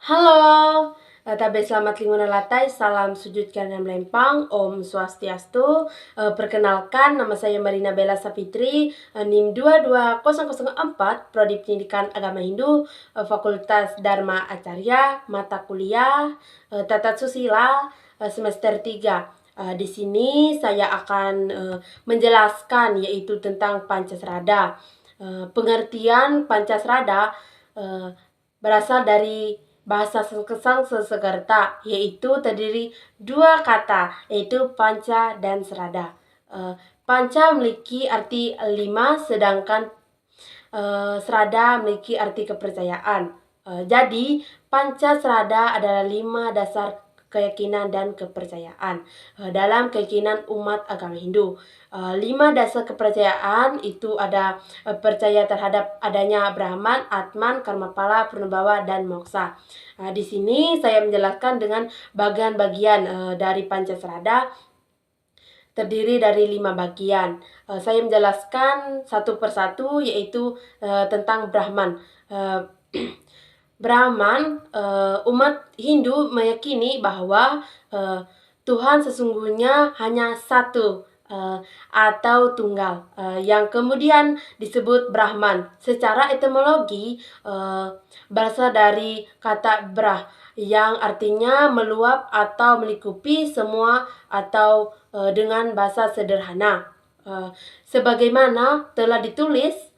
Halo, tabe selamat lingkungan latai, salam sujud kanan melempang, Om Swastiastu. Perkenalkan, nama saya Marina Bella Sapitri, NIM 22004, Prodi Pendidikan Agama Hindu, Fakultas Dharma Acarya, mata kuliah Tata Susila, semester 3. Di sini saya akan menjelaskan yaitu tentang Pancasrada. Pengertian Pancasrada berasal dari bahasa Sanskerta, yaitu terdiri dua kata, yaitu panca dan serada. Panca memiliki arti 5, sedangkan serada memiliki arti kepercayaan. Jadi, panca serada adalah 5 dasar keyakinan dan kepercayaan dalam keyakinan umat agama Hindu. 5 dasar kepercayaan itu ada percaya terhadap adanya Brahman, Atman, Karmapala, Purnambawa, dan Moksa. Di sini saya menjelaskan dengan bagian-bagian dari Pancasrada terdiri dari 5 bagian. Saya menjelaskan satu persatu yaitu tentang Brahman. Brahman, umat Hindu meyakini bahwa Tuhan sesungguhnya hanya satu atau tunggal, yang kemudian disebut Brahman. Secara etimologi berasal dari kata brah yang artinya meluap atau melingkupi semua atau dengan bahasa sederhana. Sebagaimana telah ditulis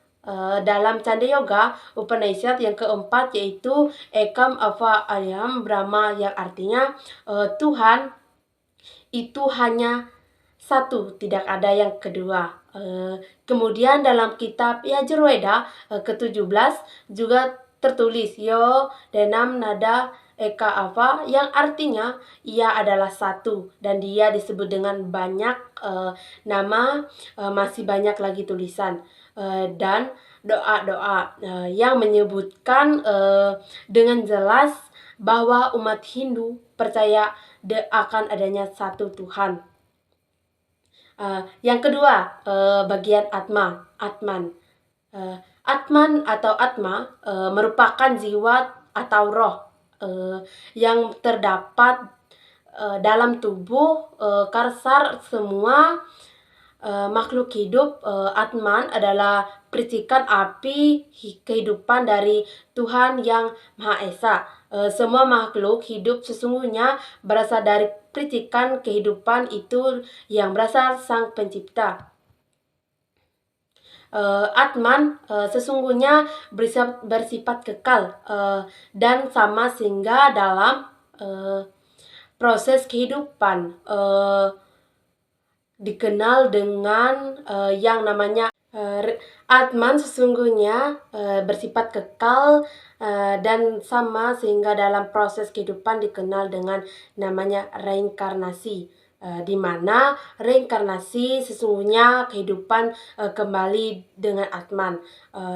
dalam Canda Yoga Upanishad yang keempat, yaitu Ekam Ava Ayam Brahma, yang artinya Tuhan itu hanya satu, tidak ada yang kedua. Kemudian dalam kitab Yajurveda ke-17 juga tertulis Yo Denam Nada Eka Ava, yang artinya ia adalah satu dan dia disebut dengan banyak nama, masih banyak lagi tulisan dan doa-doa yang menyebutkan dengan jelas bahwa umat Hindu percaya akan adanya satu Tuhan. Yang kedua, bagian Atman. Atman atau Atma merupakan jiwa atau roh yang terdapat dalam tubuh kasar semua makhluk hidup. Atman adalah percikan api kehidupan dari Tuhan yang Maha Esa. Semua makhluk hidup sesungguhnya berasal dari percikan kehidupan itu yang berasal Sang Pencipta. Atman sesungguhnya bersifat kekal dan sama, sehingga dalam proses kehidupan dikenal dengan yang namanya Atman sesungguhnya bersifat kekal dan sama, sehingga dalam proses kehidupan dikenal dengan namanya reinkarnasi, di mana reinkarnasi sesungguhnya kehidupan kembali dengan Atman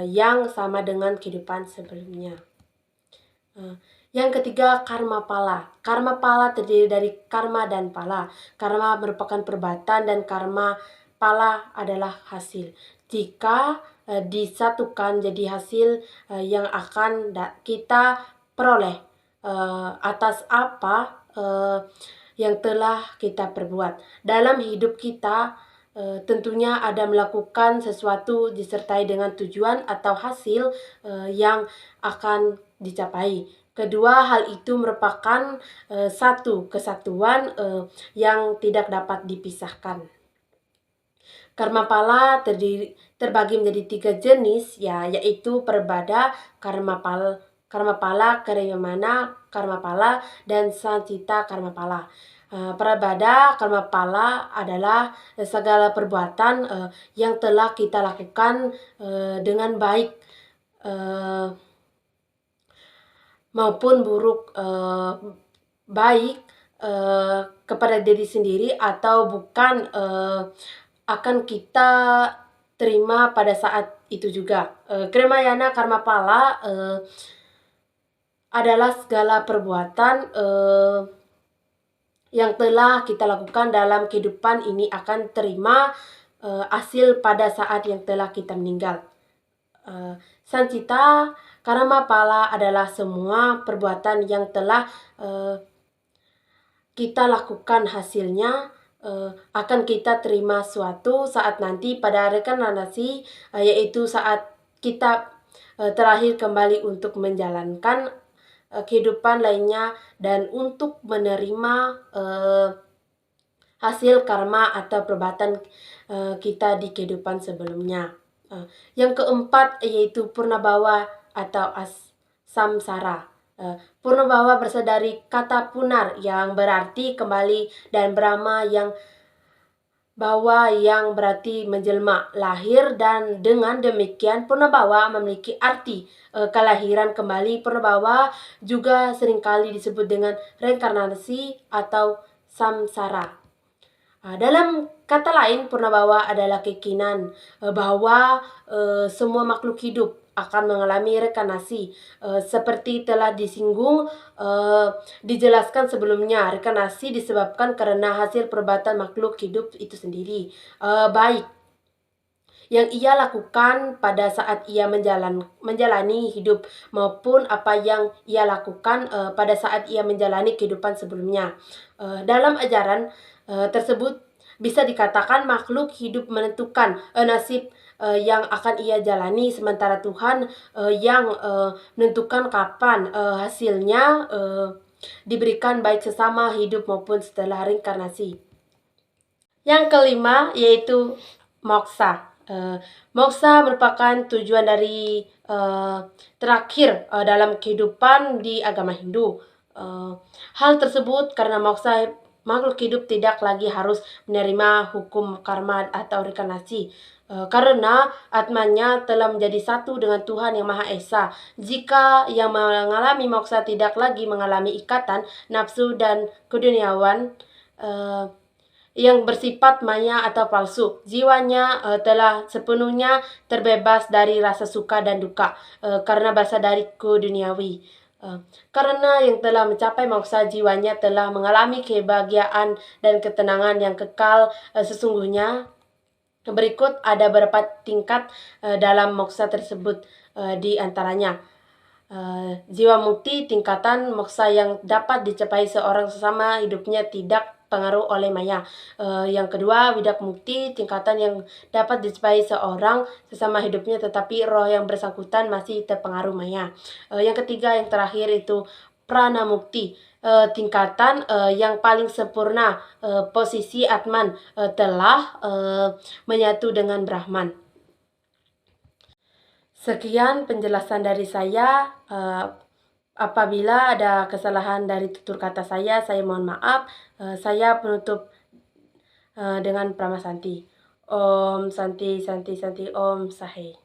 yang sama dengan kehidupan sebelumnya. Yang ketiga, karma pala. Karma pala terdiri dari karma dan pala. Karma merupakan perbuatan dan karma pala adalah hasil. Jika disatukan jadi hasil yang akan kita peroleh atas apa yang telah kita perbuat. Dalam hidup kita tentunya ada melakukan sesuatu disertai dengan tujuan atau hasil yang akan dicapai. Kedua hal itu merupakan satu kesatuan yang tidak dapat dipisahkan. Karma pala terbagi menjadi 3 jenis, yaitu perbada, karma pala, karyamana karma pala, dan sancita karma pala. Perbada karma pala adalah segala perbuatan yang telah kita lakukan dengan baik maupun buruk, baik kepada diri sendiri atau bukan, akan kita terima pada saat itu juga. Krimayana karma pala adalah segala perbuatan yang telah kita lakukan dalam kehidupan ini akan terima hasil pada saat yang telah kita meninggal. Sancita Karma pala adalah semua perbuatan yang telah kita lakukan, hasilnya akan kita terima suatu saat nanti pada reinkarnasi, yaitu saat kita terakhir kembali untuk menjalankan kehidupan lainnya dan untuk menerima hasil karma atau perbuatan kita di kehidupan sebelumnya. Yang keempat yaitu purnabhawa atau samsara. Purnabhawa berasal dari kata punar yang berarti kembali dan brahma yang bahwa yang berarti menjelma, lahir, dan dengan demikian purnabhawa memiliki arti kelahiran kembali. Purnabhawa juga seringkali disebut dengan reinkarnasi atau samsara. Dalam kata lain, purnabhawa adalah keyakinan bahwa semua makhluk hidup akan mengalami reinkarnasi. Seperti telah dijelaskan sebelumnya, reinkarnasi disebabkan karena hasil perbuatan makhluk hidup itu sendiri, baik yang ia lakukan pada saat ia menjalani hidup maupun apa yang ia lakukan pada saat ia menjalani kehidupan sebelumnya. Dalam ajaran tersebut bisa dikatakan makhluk hidup menentukan nasib yang akan ia jalani, sementara Tuhan yang menentukan kapan hasilnya diberikan baik sesama hidup maupun setelah reinkarnasi. Yang kelima yaitu moksa. Moksa merupakan tujuan dari terakhir dalam kehidupan di agama Hindu. Hal tersebut karena moksa makhluk hidup tidak lagi harus menerima hukum karma atau reinkarnasi, karena atmanya telah menjadi satu dengan Tuhan yang Maha Esa. Jika yang mengalami moksa tidak lagi mengalami ikatan nafsu dan keduniawan yang bersifat maya atau palsu, jiwanya telah sepenuhnya terbebas dari rasa suka dan duka karena berasal dari keduniawi. Karena yang telah mencapai moksa, jiwanya telah mengalami kebahagiaan dan ketenangan yang kekal sesungguhnya. Berikut ada beberapa tingkat dalam moksa tersebut, di antaranya jiwa mukti, tingkatan moksa yang dapat dicapai seorang sesama hidupnya tidak pengaruh oleh maya. Yang kedua, widak mukti, tingkatan yang dapat dicapai seorang sesama hidupnya tetapi roh yang bersangkutan masih terpengaruh maya. Yang ketiga, yang terakhir itu prana mukti, tingkatan yang paling sempurna, posisi Atman telah menyatu dengan Brahman. Sekian penjelasan dari saya. Apabila ada kesalahan dari tutur kata saya mohon maaf. Saya penutup dengan Prama Santi. Om Santi Santi Santi Om Sahe.